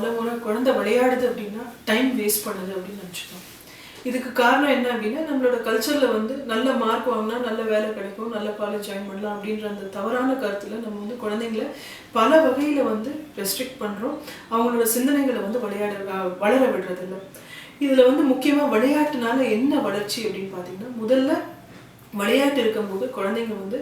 பல முறை குழந்தை விளையாடுது அப்படின்னா டைம் வேஸ்ட் பண்ணுது அப்படின்னு நினச்சிக்கோம். இதுக்கு காரணம் என்ன அப்படின்னா, நம்மளோட கல்ச்சரில் வந்து நல்ல மார்க் வாங்கினா நல்ல வேலை கிடைக்கும், நல்ல காலேஜ் ஜாயின் பண்ணலாம் அப்படின்ற அந்த தவறான கருத்தில் நம்ம வந்து குழந்தைங்களை பல வகையில் வந்து ரெஸ்ட்ரிக்ட் பண்ணுறோம். அவங்களோட சிந்தனைகளை வந்து வளர விடுறதில்ல. இதில் வந்து முக்கியமாக விளையாட்டுனால என்ன வளர்ச்சி அப்படின்னு பார்த்தீங்கன்னா, முதல்ல விளையாட்டு இருக்கும்போது குழந்தைங்க வந்து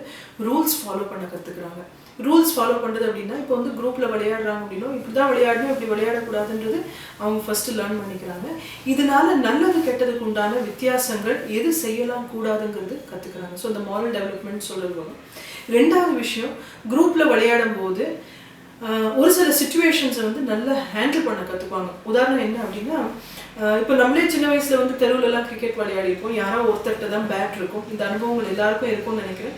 ரூல்ஸ் ஃபாலோ பண்ண கற்றுக்குறாங்க. ரூல்ஸ் ஃபாலோ பண்ணுறது அப்படின்னா, இப்போ வந்து குரூப்பில் விளையாடுறாங்க அப்படின்னா இப்படி தான் விளையாடணும், இப்படி விளையாடக்கூடாதுன்றது அவங்க ஃபஸ்ட்டு லேர்ன் பண்ணிக்கிறாங்க. இதனால நல்லது கெட்டதுக்கு உண்டான வித்தியாசங்கள் எது செய்யலாம் கூடாதுங்கிறது கற்றுக்குறாங்க. ஸோ இந்த மாரல் டெவலப்மெண்ட் சொல்லுவாங்க. ரெண்டாவது விஷயம், குரூப்பில் விளையாடும் போது ஒரு சில சிச்சுவேஷன்ஸை வந்து நல்லா ஹேண்டில் பண்ண கற்றுக்குவாங்க. உதாரணம் என்ன அப்படின்னா, இப்போ நம்மளே சின்ன வயசில் வந்து தெருவுலலாம் கிரிக்கெட் விளையாடிருப்போம். யாரோ ஒருத்தர்கிட்ட தான் பேட் இருக்கும். இந்த அனுபவங்கள் எல்லாருக்கும் இருக்கும்னு நினைக்கிறேன்.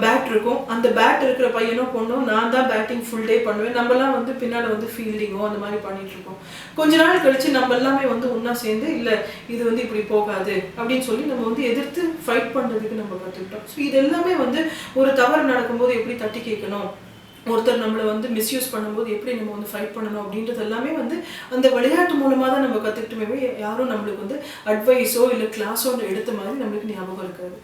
பேட் இருக்கும். அந்த பேட் இருக்கிற பையனோ பொண்ணோ நான் தான் பேட்டிங் ஃபுல் டே பண்ணுவேன். நம்மலாம் வந்து பின்னால் வந்து ஃபீல்டிங்கோ அந்த மாதிரி பண்ணிகிட்ருக்கோம். கொஞ்ச நாள் கழித்து நம்ம எல்லாமே வந்து ஒன்றா சேர்ந்து இல்லை இது வந்து இப்படி போகாது அப்படின்னு சொல்லி நம்ம வந்து எதிர்த்து ஃபைட் பண்ணுறதுக்கு நம்ம கற்றுக்கிட்டோம். ஸோ இது எல்லாமே வந்து ஒரு தவறு நடக்கும்போது எப்படி தட்டி கேட்கணும், ஒருத்தர் நம்மளை வந்து மிஸ்யூஸ் பண்ணும்போது எப்படி நம்ம வந்து ஃபைட் பண்ணணும் அப்படின்றது எல்லாமே வந்து அந்த விளையாட்டு மூலமாக தான் நம்ம கற்றுக்கிட்டுமே. யாரும் நம்மளுக்கு வந்து அட்வைஸோ இல்லை கிளாஸோ எடுத்த மாதிரி நம்மளுக்கு ஞாபகம் இருக்காது.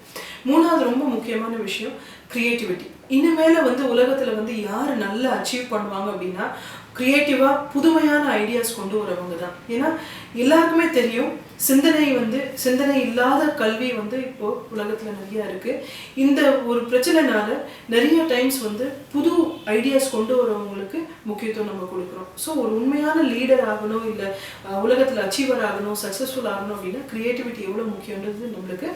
மூணாவது ரொம்ப முக்கியமான விஷயம் க்ரியேட்டிவிட்டி. இனிமேல் வந்து உலகத்தில் வந்து யார் நல்லா அச்சீவ் பண்ணுவாங்க அப்படின்னா, க்ரியேட்டிவாக புதுமையான ஐடியாஸ் கொண்டு வரவங்க தான். ஏன்னா எல்லாருக்குமே தெரியும், சிந்தனை இல்லாத கல்வி வந்து இப்போது உலகத்தில் நிறையா இருக்குது. இந்த ஒரு பிரச்சனைனால நிறைய டைம்ஸ் வந்து புது ஐடியாஸ் கொண்டு வரவங்களுக்கு முக்கியத்துவம் நம்ம கொடுக்குறோம். ஸோ ஒரு உண்மையான லீடர் ஆகணும், இல்லை உலகத்தில் அச்சீவர் ஆகணும், சக்ஸஸ்ஃபுல் ஆகணும் அப்படின்னா க்ரியேட்டிவிட்டி எவ்வளோ முக்கியன்றது நம்மளுக்கு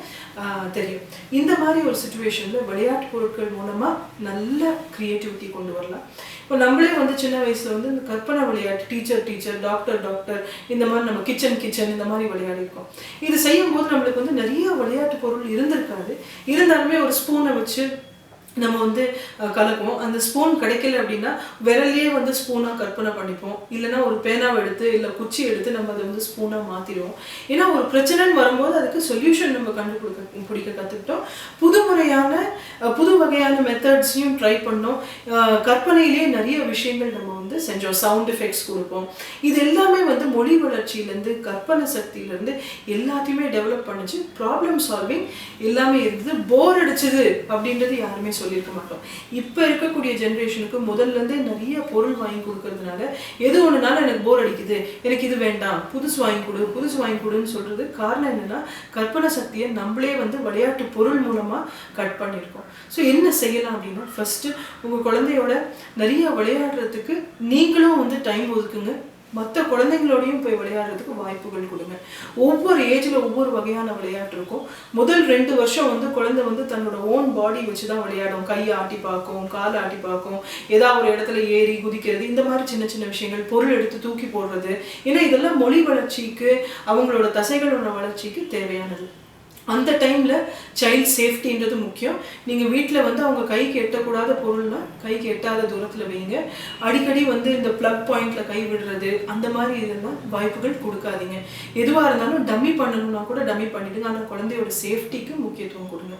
தெரியும். இந்த மாதிரி ஒரு சுச்சுவேஷனில் விளையாட்டு பொருட்கள் மூலமாக நல்ல க்ரியேட்டிவிட்டி கொண்டு வரலாம். இப்போ நம்மளே வந்து சின்ன வயசில் வந்து இந்த கற்பனை விளையாட்டு, டீச்சர், டாக்டர் இந்த மாதிரி நம்ம கிச்சன் இந்த மாதிரி விளையாடிருக்கோம். இது செய்யும்போது நம்மளுக்கு வந்து நிறைய விளையாட்டு பொருள் இருந்திருக்காது. இருந்தாலுமே ஒரு ஸ்பூனை வச்சு நம்ம வந்து கலக்குவோம். அந்த ஸ்பூன் கிடைக்கல அப்படின்னா விரல்லையே வந்து ஸ்பூனாக கற்பனை பண்ணிப்போம். இல்லைனா ஒரு பேனாவை எடுத்து இல்லை குச்சி எடுத்து நம்ம அதை வந்து ஸ்பூனாக மாற்றிடுவோம். ஏன்னா ஒரு பிரச்சனைன்னு வரும்போது அதுக்கு சொல்யூஷன் நம்ம பிடிக்க கற்றுக்கிட்டோம். புது வகையான மெத்தட்ஸையும் ட்ரை பண்ணோம். கற்பனையிலேயே நிறைய விஷயங்கள் நம்ம வந்து செஞ்சோம். சவுண்ட் எஃபெக்ட்ஸ் கொடுப்போம். இது எல்லாமே வந்து மொழி வளர்ச்சியிலேருந்து கற்பனை சக்தியிலேருந்து எல்லாத்தையுமே டெவலப் பண்ணிச்சு. ப்ராப்ளம் சால்விங் எல்லாமே இருந்தது. போர் அடிச்சது அப்படின்றது யாருமே சொல்லியிருக்க மாட்டோம். இப்போ இருக்கக்கூடிய ஜென்ரேஷனுக்கு முதல்லேருந்தே நிறைய பொருள் வாங்கி கொடுக்கறதுனால எது ஒன்றுனாலும் எனக்கு போர் அடிக்குது, எனக்கு இது வேண்டாம், புதுசு வாங்கி கொடுன்னு சொல்கிறது காரணம் என்னென்னா, கற்பனை சக்தியை நம்மளே வந்து விளையாட்டு பொருள் மூலமாக கட் பண்ணியிருக்கோம். ஸோ என்ன செய்யலாம் அப்படின்னா, ஃபஸ்ட்டு உங்கள் குழந்தையோட நிறைய விளையாடுறதுக்கு நீங்களும் வந்து டைம் ஒதுக்குங்க. மற்ற குழந்தைங்களோடையும் போய் விளையாடுறதுக்கு வாய்ப்புகள் கொடுங்க. ஒவ்வொரு ஏஜில் ஒவ்வொரு வகையான விளையாட்டு இருக்கும். முதல் 2 வருஷம் வந்து குழந்தை வந்து தன்னோட ஓன் பாடி வச்சு தான் விளையாடும். கையை ஆட்டி பார்க்கும், காலை ஆட்டி பார்க்கும், ஏதாவது ஒரு இடத்துல ஏறி குதிக்கிறது, இந்த மாதிரி சின்ன சின்ன விஷயங்கள், பொருள் எடுத்து தூக்கி போடுறது. ஏன்னா இதெல்லாம் மொழி வளர்ச்சிக்கு, அவங்களோட தசைகளோட வளர்ச்சிக்கு தேவையானது. அந்த டைமில் சைல்ட் சேஃப்டின்றது முக்கியம். நீங்கள் வீட்டில் வந்து அவங்க கைக்கு எட்டக்கூடாத பொருள்னா கைக்கு எட்டாத தூரத்தில் வைங்க. அடிக்கடி வந்து இந்த ப்ளக் பாயிண்டில் கை விடுறது அந்த மாதிரி இதெல்லாம் வாய்ப்புகள் கொடுக்காதீங்க. எதுவாக இருந்தாலும் டம்மி பண்ணணும்னா கூட டம்மி பண்ணிவிடுங்க. ஆனால் குழந்தையோட சேஃப்டிக்கு முக்கியத்துவம் கொடுங்க.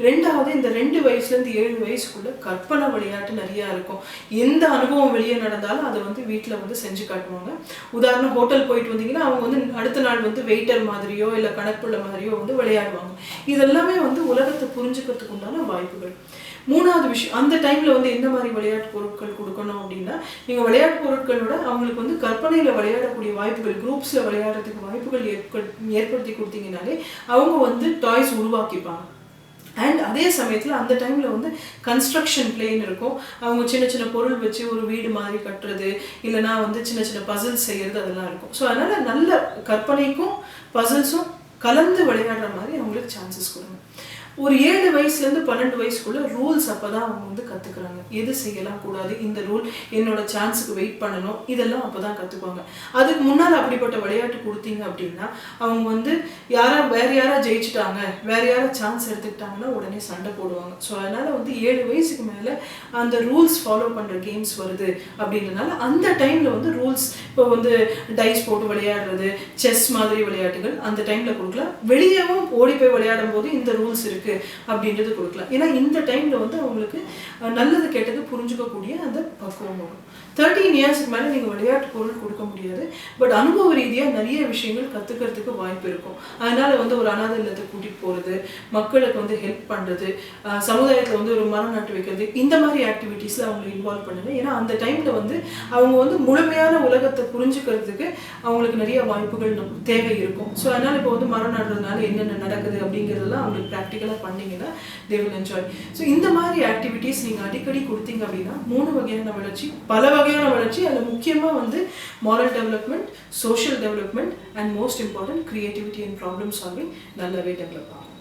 ரெண்டாவது, இந்த 2 வயசுலேருந்து 7 வயசுக்குள்ளே கற்பனை விளையாட்டு நிறையா இருக்கும். எந்த அனுபவம் வெளியே நடந்தாலும் அதை வந்து வீட்டில் வந்து செஞ்சு காட்டுவாங்க. உதாரணம், ஹோட்டல் போயிட்டு வந்தீங்கன்னா அவங்க வந்து அடுத்த நாள் வந்து வெயிட்டர் மாதிரியோ இல்லை கணக்குள்ள மாதிரியோ வந்து விளையாடுவாங்க. இதெல்லாமே வந்து உலகத்தை புரிஞ்சுக்கிறதுக்கு உண்டான வாய்ப்புகள். மூணாவது விஷயம், அந்த டைம்ல வந்து எந்த மாதிரி விளையாட்டு பொருட்கள் கொடுக்கணும் அப்படின்னா, நீங்க விளையாட்டு பொருட்களோட அவங்களுக்கு வந்து கற்பனையில விளையாடக்கூடிய வாய்ப்புகள், குரூப்ஸ்ல விளையாடுறதுக்கு வாய்ப்புகள் ஏற்படுத்தி கொடுத்தீங்கனாலே அவங்க வந்து டாய்ஸ் உருவாக்கிப்பாங்க. அண்ட் அதே சமயத்தில் அந்த டைமில் வந்து கன்ஸ்ட்ரக்ஷன் பிளேன்னு இருக்கும். அவங்க சின்ன சின்ன பொருள் வச்சு ஒரு வீடு மாதிரி கட்டுறது, இல்லைனா வந்து சின்ன சின்ன பசில்ஸ் செய்கிறது, அதெல்லாம் இருக்கும். ஸோ அதனால் நல்ல கற்பனைக்கும் பசில்ஸும் கலந்து விளையாடுற மாதிரி அவங்களுக்கு சான்சஸ் கொடுங்க. ஒரு 7 வயசுலேருந்து 12 வயசுக்குள்ள ரூல்ஸ் அப்போ தான் அவங்க வந்து கற்றுக்குறாங்க. எது செய்யலாம் கூடாது, இந்த ரூல், என்னோட சான்ஸுக்கு வெயிட் பண்ணணும், இதெல்லாம் அப்போ தான் கற்றுக்குவாங்க. அதுக்கு முன்னால் அப்படிப்பட்ட விளையாட்டு கொடுத்தீங்க அப்படின்னா அவங்க வந்து வேறு யாரா ஜெயிச்சுட்டாங்க, வேறு யாரா சான்ஸ் எடுத்துக்கிட்டாங்கன்னா உடனே சண்டை போடுவாங்க. ஸோ அதனால் வந்து 7 வயசுக்கு மேலே அந்த ரூல்ஸ் ஃபாலோ பண்ணுற கேம்ஸ் வருது அப்படின்றனால அந்த டைமில் வந்து ரூல்ஸ், இப்போ வந்து டைஸ் போட்டு விளையாடுறது, செஸ் மாதிரி விளையாட்டுகள் அந்த டைமில் கொடுக்கலாம். வெளியேவும் ஓடி போய் விளையாடும் போது இந்த ரூல்ஸ் இருக்குது. இருக்கு அப்படின்றது கொடுக்கலாம். ஏன்னா இந்த டைம்ல வந்து அவங்களுக்கு நல்லது கெட்டது புரிஞ்சுக்கக்கூடிய அந்த பக்குவம் வரும். 13 இயர்ஸ்க்கு மேலே நீங்கள் விளையாட்டு பொருள் கொடுக்க முடியாது. பட் அனுபவ ரீதியாக நிறைய விஷயங்கள் கற்றுக்கிறதுக்கு வாய்ப்பு இருக்கும். அதனால வந்து ஒரு அனாதை இல்லத்தை கூட்டிகிட்டு போகிறது, மக்களுக்கு வந்து ஹெல்ப் பண்ணுறது, சமுதாயத்தில் வந்து ஒரு மரம் நட்டு வைக்கிறது, இந்த மாதிரி ஆக்டிவிட்டீஸில் அவங்களை இன்வால்வ் பண்ணுங்க. ஏன்னா அந்த டைமில் வந்து அவங்க வந்து முழுமையான உலகத்தை புரிஞ்சுக்கிறதுக்கு அவங்களுக்கு நிறைய வாய்ப்புகள் தேவை இருக்கும். ஸோ அதனால் இப்போ வந்து மரம் நடுறதுனால என்னென்ன நடக்குது அப்படிங்கிறதெல்லாம் அவங்களுக்கு ப்ராக்டிக்கலாக பண்ணிங்கன்னா தே வில் என்ஜாய். ஸோ இந்த மாதிரி ஆக்டிவிட்டீஸ் நீங்கள் அடிக்கடி கொடுத்தீங்க அப்படின்னா 3 வகையான வளர்ச்சி, பல வகையான வளர்ச்சி, அதில் முக்கியமாக வந்து moral development, social development and most important creativity and problem solving நல்லாவே டெவலப் ஆகும்.